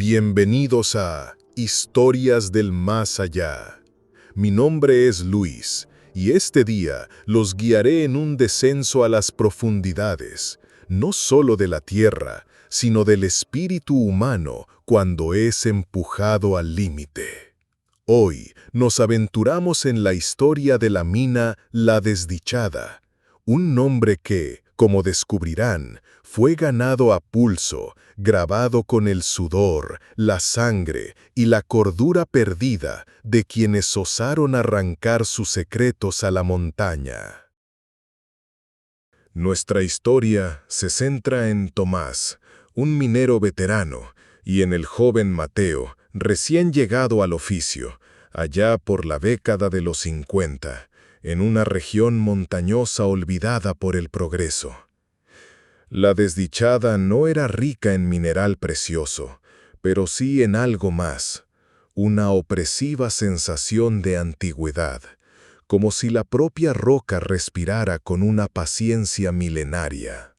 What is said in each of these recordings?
Bienvenidos a Historias del Más Allá. Mi nombre es Luis, y este día los guiaré en un descenso a las profundidades, no solo de la tierra, sino del espíritu humano cuando es empujado al límite. Hoy nos aventuramos en la historia de la mina La Desdichada, un nombre que, como descubrirán, fue ganado a pulso, grabado con el sudor, la sangre y la cordura perdida de quienes osaron arrancar sus secretos a la montaña. Nuestra historia se centra en Tomás, un minero veterano, y en el joven Mateo, recién llegado al oficio, allá por la década de los 50, en una región montañosa olvidada por el progreso. La Desdichada no era rica en mineral precioso, pero sí en algo más, una opresiva sensación de antigüedad, como si la propia roca respirara con una paciencia milenaria.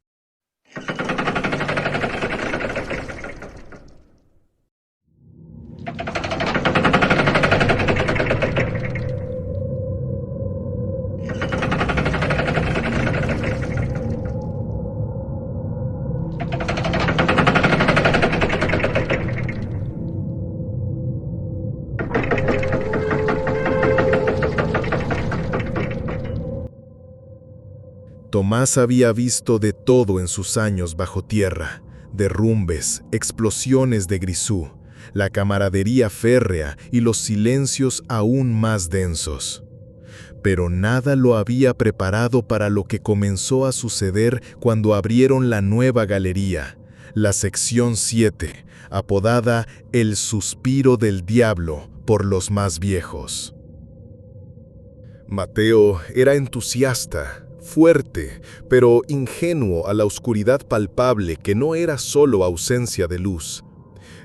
Tomás había visto de todo en sus años bajo tierra: derrumbes, explosiones de grisú, la camaradería férrea y los silencios aún más densos. Pero nada lo había preparado para lo que comenzó a suceder cuando abrieron la nueva galería, la sección 7, apodada El Suspiro del Diablo por los más viejos. Mateo era entusiasta, fuerte, pero ingenuo a la oscuridad palpable que no era solo ausencia de luz.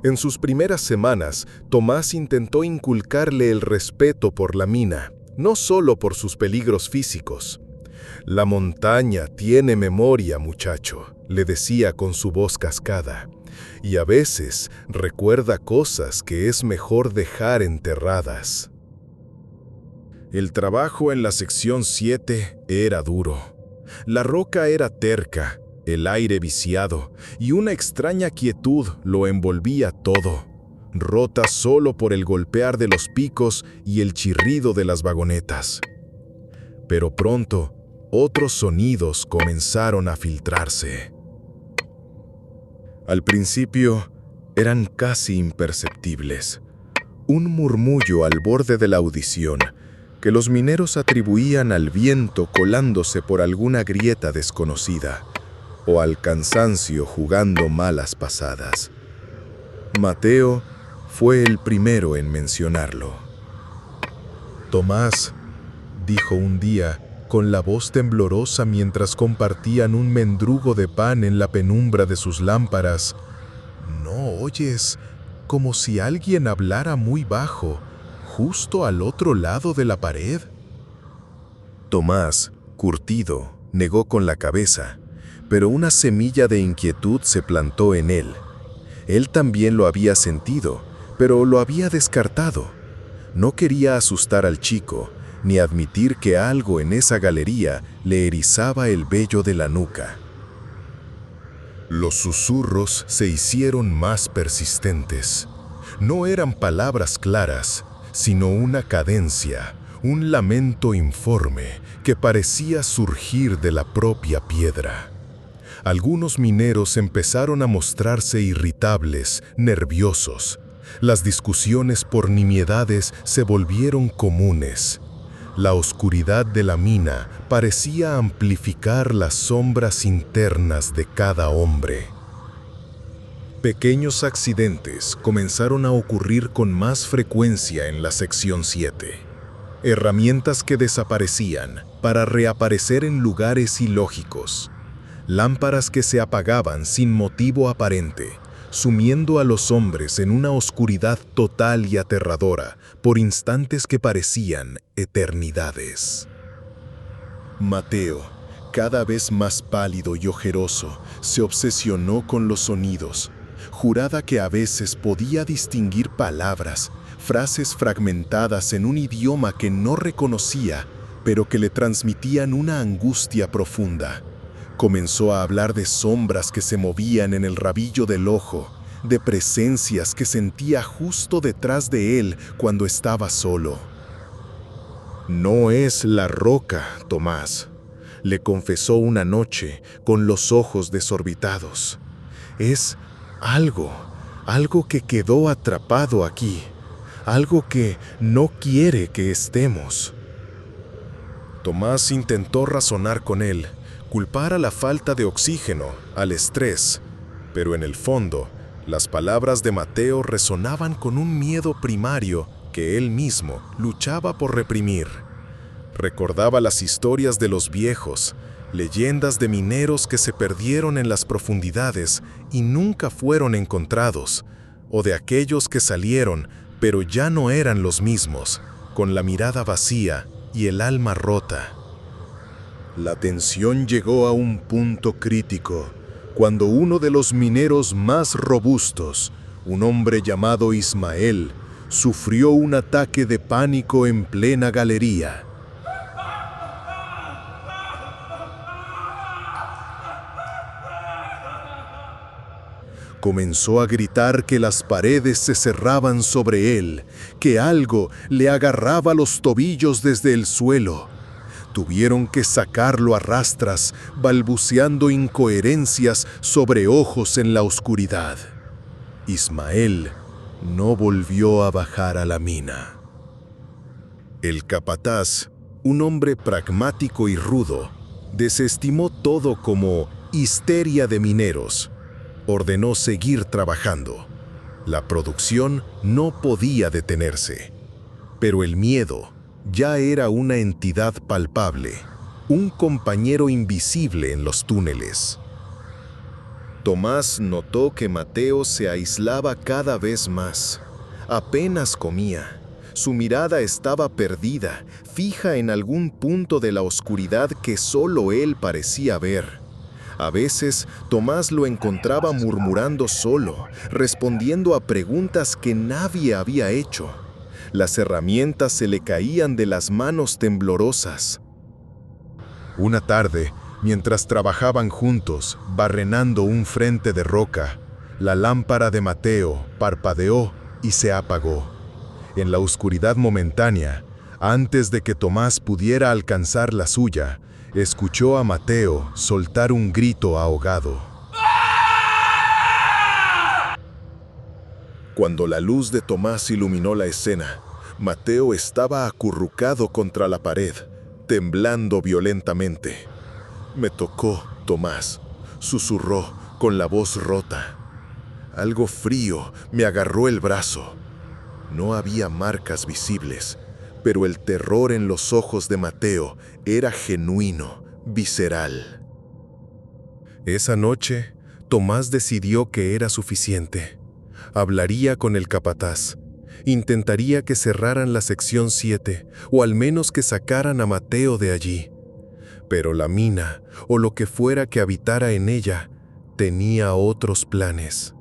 En sus primeras semanas, Tomás intentó inculcarle el respeto por la mina, no solo por sus peligros físicos. «La montaña tiene memoria, muchacho», le decía con su voz cascada, «y a veces recuerda cosas que es mejor dejar enterradas». El trabajo en la sección 7 era duro. La roca era terca, el aire viciado, y una extraña quietud lo envolvía todo, rota solo por el golpear de los picos y el chirrido de las vagonetas. Pero pronto, otros sonidos comenzaron a filtrarse. Al principio, eran casi imperceptibles. Un murmullo al borde de la audición, que los mineros atribuían al viento colándose por alguna grieta desconocida, o al cansancio jugando malas pasadas. Mateo fue el primero en mencionarlo. «Tomás», dijo un día, con la voz temblorosa mientras compartían un mendrugo de pan en la penumbra de sus lámparas, «¿no oyes como si alguien hablara muy bajo, justo al otro lado de la pared?» Tomás, curtido, negó con la cabeza, pero una semilla de inquietud se plantó en él. Él también lo había sentido, pero lo había descartado. No quería asustar al chico, ni admitir que algo en esa galería le erizaba el vello de la nuca. Los susurros se hicieron más persistentes. No eran palabras claras, sino una cadencia, un lamento informe que parecía surgir de la propia piedra. Algunos mineros empezaron a mostrarse irritables, nerviosos. Las discusiones por nimiedades se volvieron comunes. La oscuridad de la mina parecía amplificar las sombras internas de cada hombre. Pequeños accidentes comenzaron a ocurrir con más frecuencia en la sección 7. Herramientas que desaparecían para reaparecer en lugares ilógicos. Lámparas que se apagaban sin motivo aparente, sumiendo a los hombres en una oscuridad total y aterradora por instantes que parecían eternidades. Mateo, cada vez más pálido y ojeroso, se obsesionó con los sonidos. jurada que a veces podía distinguir palabras, frases fragmentadas en un idioma que no reconocía, pero que le transmitían una angustia profunda. Comenzó a hablar de sombras que se movían en el rabillo del ojo, de presencias que sentía justo detrás de él cuando estaba solo. «No es la roca, Tomás», le confesó una noche con los ojos desorbitados. «Es algo que quedó atrapado aquí, algo que no quiere que estemos». Tomás intentó razonar con él, culpar a la falta de oxígeno, al estrés, pero en el fondo, las palabras de Mateo resonaban con un miedo primario que él mismo luchaba por reprimir. Recordaba las historias de los viejos, leyendas de mineros que se perdieron en las profundidades y nunca fueron encontrados, o de aquellos que salieron, pero ya no eran los mismos, con la mirada vacía y el alma rota. La tensión llegó a un punto crítico, cuando uno de los mineros más robustos, un hombre llamado Ismael, sufrió un ataque de pánico en plena galería. Comenzó a gritar que las paredes se cerraban sobre él, que algo le agarraba los tobillos desde el suelo. Tuvieron que sacarlo a rastras, balbuceando incoherencias sobre ojos en la oscuridad. Ismael no volvió a bajar a la mina. El capataz, un hombre pragmático y rudo, desestimó todo como histeria de mineros. Ordenó seguir trabajando. La producción no podía detenerse. Pero el miedo ya era una entidad palpable, un compañero invisible en los túneles. Tomás notó que Mateo se aislaba cada vez más. Apenas comía. Su mirada estaba perdida, fija en algún punto de la oscuridad que solo él parecía ver. A veces, Tomás lo encontraba murmurando solo, respondiendo a preguntas que nadie había hecho. Las herramientas se le caían de las manos temblorosas. Una tarde, mientras trabajaban juntos, barrenando un frente de roca, la lámpara de Mateo parpadeó y se apagó. En la oscuridad momentánea, antes de que Tomás pudiera alcanzar la suya, escuchó a Mateo soltar un grito ahogado. Cuando la luz de Tomás iluminó la escena, Mateo estaba acurrucado contra la pared, temblando violentamente. «Me tocó, Tomás», susurró con la voz rota. Algo frío me agarró el brazo. No había marcas visibles, pero el terror en los ojos de Mateo era genuino, visceral. Esa noche, Tomás decidió que era suficiente. Hablaría con el capataz. Intentaría que cerraran la sección 7, o al menos que sacaran a Mateo de allí. Pero la mina, o lo que fuera que habitara en ella, tenía otros planes.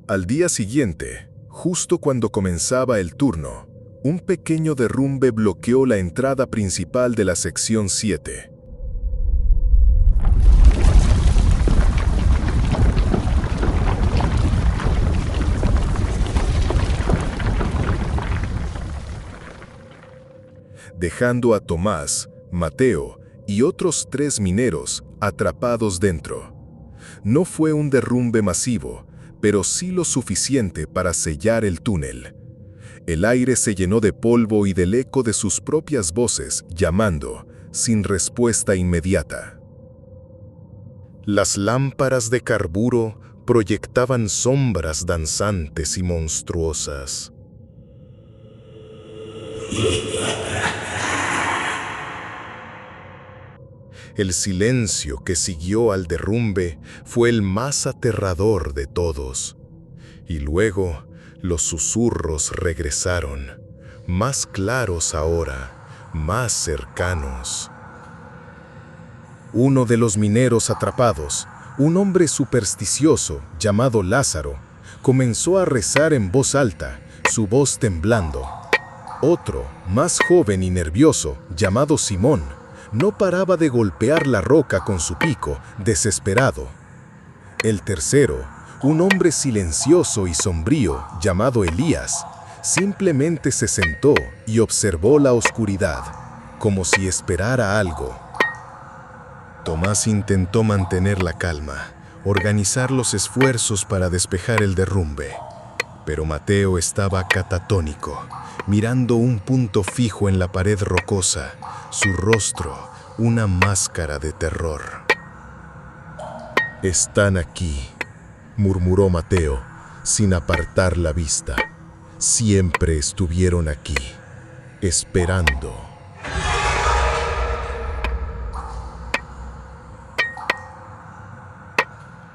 Al día siguiente, justo cuando comenzaba el turno, un pequeño derrumbe bloqueó la entrada principal de la sección 7. Dejando a Tomás, Mateo y otros 3 mineros atrapados dentro. No fue un derrumbe masivo, pero sí lo suficiente para sellar el túnel. El aire se llenó de polvo y del eco de sus propias voces llamando, sin respuesta inmediata. Las lámparas de carburo proyectaban sombras danzantes y monstruosas. El silencio que siguió al derrumbe fue el más aterrador de todos. Y luego, los susurros regresaron, más claros ahora, más cercanos. Uno de los mineros atrapados, Un hombre supersticioso, llamado Lázaro, comenzó a rezar en voz alta, su voz temblando. Otro, más joven y nervioso, llamado Simón, no paraba de golpear la roca con su pico, desesperado. El tercero, un hombre silencioso y sombrío, llamado Elías, simplemente se sentó y observó la oscuridad, como si esperara algo. Tomás intentó mantener la calma, organizar los esfuerzos para despejar el derrumbe. Pero Mateo estaba catatónico, mirando un punto fijo en la pared rocosa, su rostro una máscara de terror. «Están aquí», murmuró Mateo, sin apartar la vista. «Siempre estuvieron aquí, esperando».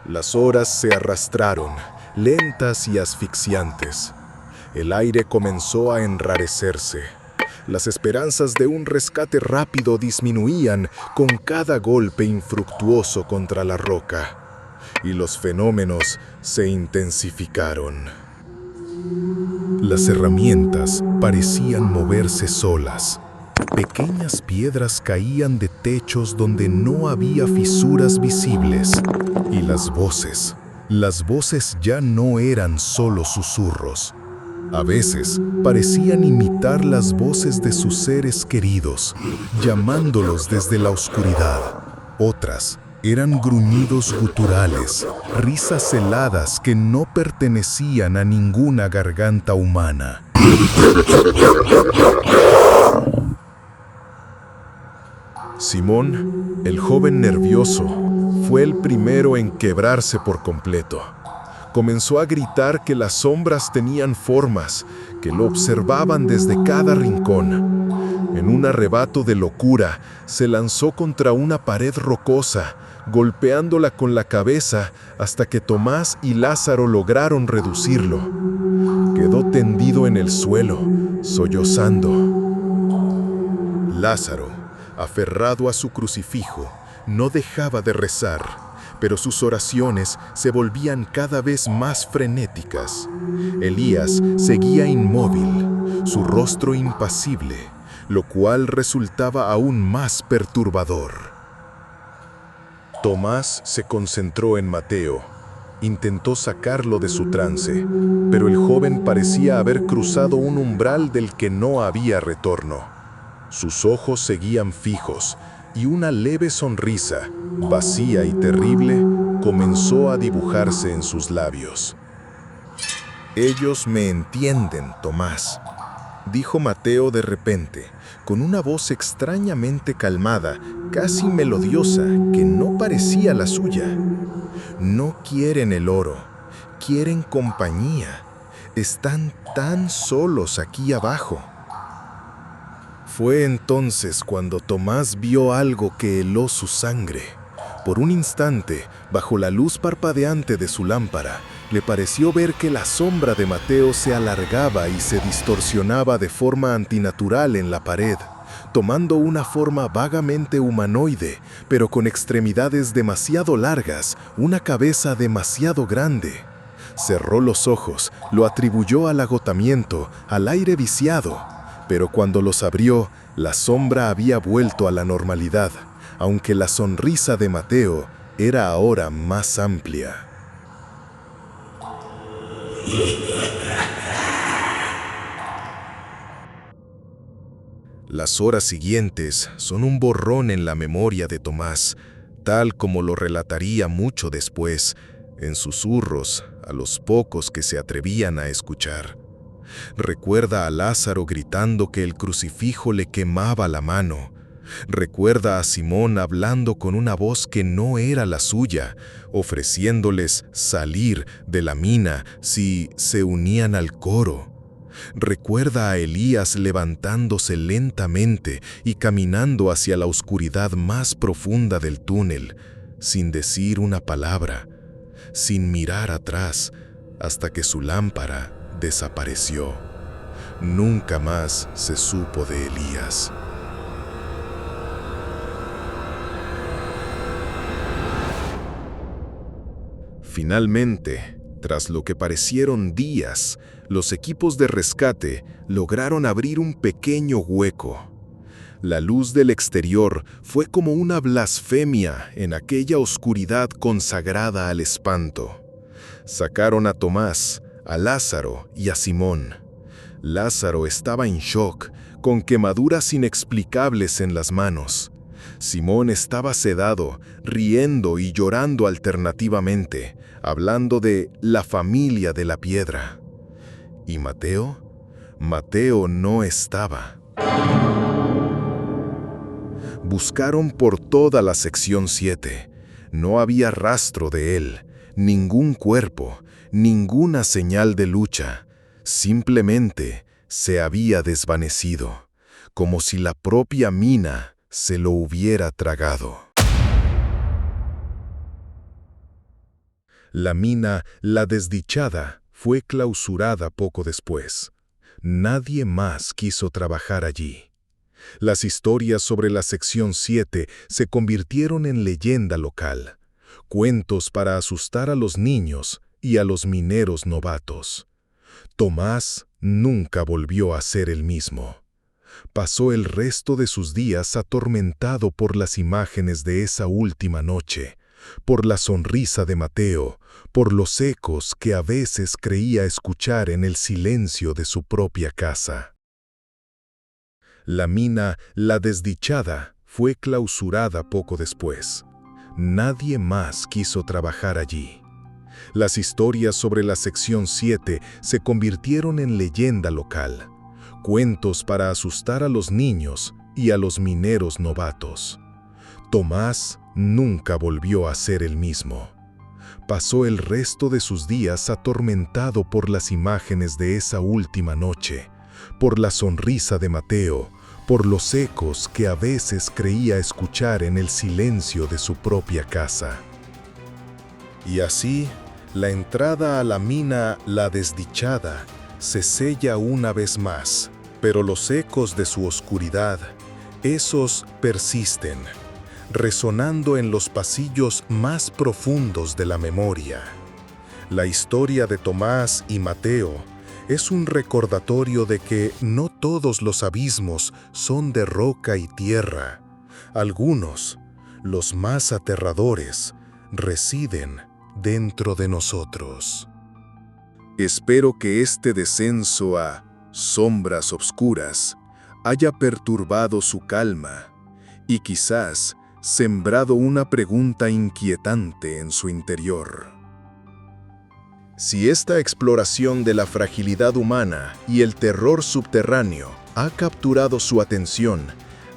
Las horas se arrastraron, lentas y asfixiantes. El aire comenzó a enrarecerse. Las esperanzas de un rescate rápido disminuían con cada golpe infructuoso contra la roca, y los fenómenos se intensificaron. Las herramientas parecían moverse solas. Pequeñas piedras caían de techos donde no había fisuras visibles. Y las voces ya no eran solo susurros. A veces parecían imitar las voces de sus seres queridos, llamándolos desde la oscuridad. Otras eran gruñidos guturales, risas heladas que no pertenecían a ninguna garganta humana. Simón, el joven nervioso, fue el primero en quebrarse por completo. Comenzó a gritar que las sombras tenían formas, que lo observaban desde cada rincón. En un arrebato de locura, se lanzó contra una pared rocosa, golpeándola con la cabeza hasta que Tomás y Lázaro lograron reducirlo. Quedó tendido en el suelo, sollozando. Lázaro, aferrado a su crucifijo, no dejaba de rezar, pero sus oraciones se volvían cada vez más frenéticas. Elías seguía inmóvil, su rostro impasible, lo cual resultaba aún más perturbador. Tomás se concentró en Mateo. Intentó sacarlo de su trance, pero el joven parecía haber cruzado un umbral del que no había retorno. Sus ojos seguían fijos, y una leve sonrisa, vacía y terrible, comenzó a dibujarse en sus labios. «Ellos me entienden, Tomás», dijo Mateo de repente, con una voz extrañamente calmada, casi melodiosa, que no parecía la suya. «No quieren el oro, quieren compañía. Están tan solos aquí abajo». Fue entonces cuando Tomás vio algo que heló su sangre. Por un instante, bajo la luz parpadeante de su lámpara, le pareció ver que la sombra de Mateo se alargaba y se distorsionaba de forma antinatural en la pared, tomando una forma vagamente humanoide, pero con extremidades demasiado largas, una cabeza demasiado grande. Cerró los ojos, lo atribuyó al agotamiento, al aire viciado. Pero cuando los abrió, la sombra había vuelto a la normalidad, aunque la sonrisa de Mateo era ahora más amplia. Las horas siguientes son un borrón en la memoria de Tomás, tal como lo relataría mucho después, en susurros a los pocos que se atrevían a escuchar. Recuerda a Lázaro gritando que el crucifijo le quemaba la mano. Recuerda a Simón hablando con una voz que no era la suya, ofreciéndoles salir de la mina si se unían al coro. Recuerda a Elías levantándose lentamente y caminando hacia la oscuridad más profunda del túnel, sin decir una palabra, sin mirar atrás, hasta que su lámpara desapareció. Nunca más se supo de Elías. Finalmente, tras lo que parecieron días, los equipos de rescate lograron abrir un pequeño hueco. La luz del exterior fue como una blasfemia en aquella oscuridad consagrada al espanto. Sacaron a Tomás, a Lázaro y a Simón. Lázaro estaba en shock, con quemaduras inexplicables en las manos. Simón estaba sedado, riendo y llorando alternativamente, hablando de la familia de la piedra. ¿Y Mateo? Mateo no estaba. Buscaron por toda la sección 7. No había rastro de él, ningún cuerpo, ninguna señal de lucha. Simplemente se había desvanecido, como si la propia mina se lo hubiera tragado. La mina, la desdichada, fue clausurada poco después. Nadie más quiso trabajar allí. Las historias sobre la sección 7 se convirtieron en leyenda local, cuentos para asustar a los niños y a los mineros novatos. Tomás nunca volvió a ser el mismo. Pasó el resto de sus días atormentado por las imágenes de esa última noche, por la sonrisa de Mateo, por los ecos que a veces creía escuchar en el silencio de su propia casa. La mina, la desdichada, fue clausurada poco después. Nadie más quiso trabajar allí. Las historias sobre la sección 7 se convirtieron en leyenda local, cuentos para asustar a los niños y a los mineros novatos. Tomás nunca volvió a ser el mismo. Pasó el resto de sus días atormentado por las imágenes de esa última noche, por la sonrisa de Mateo, por los ecos que a veces creía escuchar en el silencio de su propia casa. Y así, la entrada a la mina, la desdichada, se sella una vez más, pero los ecos de su oscuridad, esos persisten, resonando en los pasillos más profundos de la memoria. La historia de Tomás y Mateo es un recordatorio de que no todos los abismos son de roca y tierra. Algunos, los más aterradores, residen dentro de nosotros. Espero que este descenso a sombras obscuras haya perturbado su calma y quizás sembrado una pregunta inquietante en su interior. Si esta exploración de la fragilidad humana y el terror subterráneo ha capturado su atención,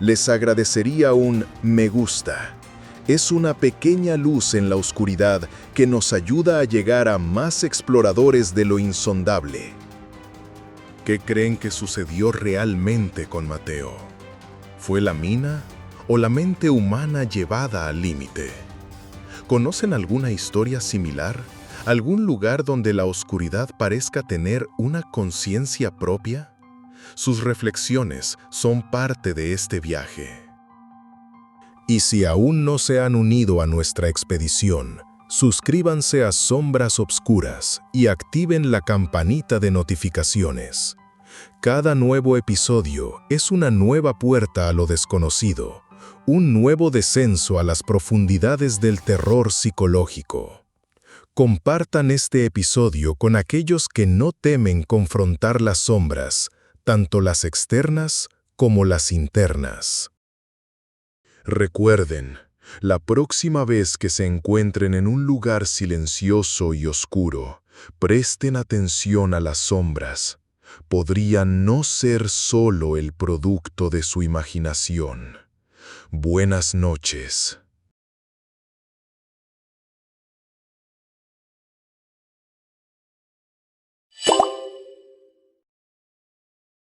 les agradecería un me gusta. Es una pequeña luz en la oscuridad que nos ayuda a llegar a más exploradores de lo insondable. ¿Qué creen que sucedió realmente con Mateo? ¿Fue la mina o la mente humana llevada al límite? ¿Conocen alguna historia similar? ¿Algún lugar donde la oscuridad parezca tener una conciencia propia? Sus reflexiones son parte de este viaje. Y si aún no se han unido a nuestra expedición, suscríbanse a Sombras Obscuras y activen la campanita de notificaciones. Cada nuevo episodio es una nueva puerta a lo desconocido, un nuevo descenso a las profundidades del terror psicológico. Compartan este episodio con aquellos que no temen confrontar las sombras, tanto las externas como las internas. Recuerden, la próxima vez que se encuentren en un lugar silencioso y oscuro, presten atención a las sombras. Podrían no ser solo el producto de su imaginación. Buenas noches.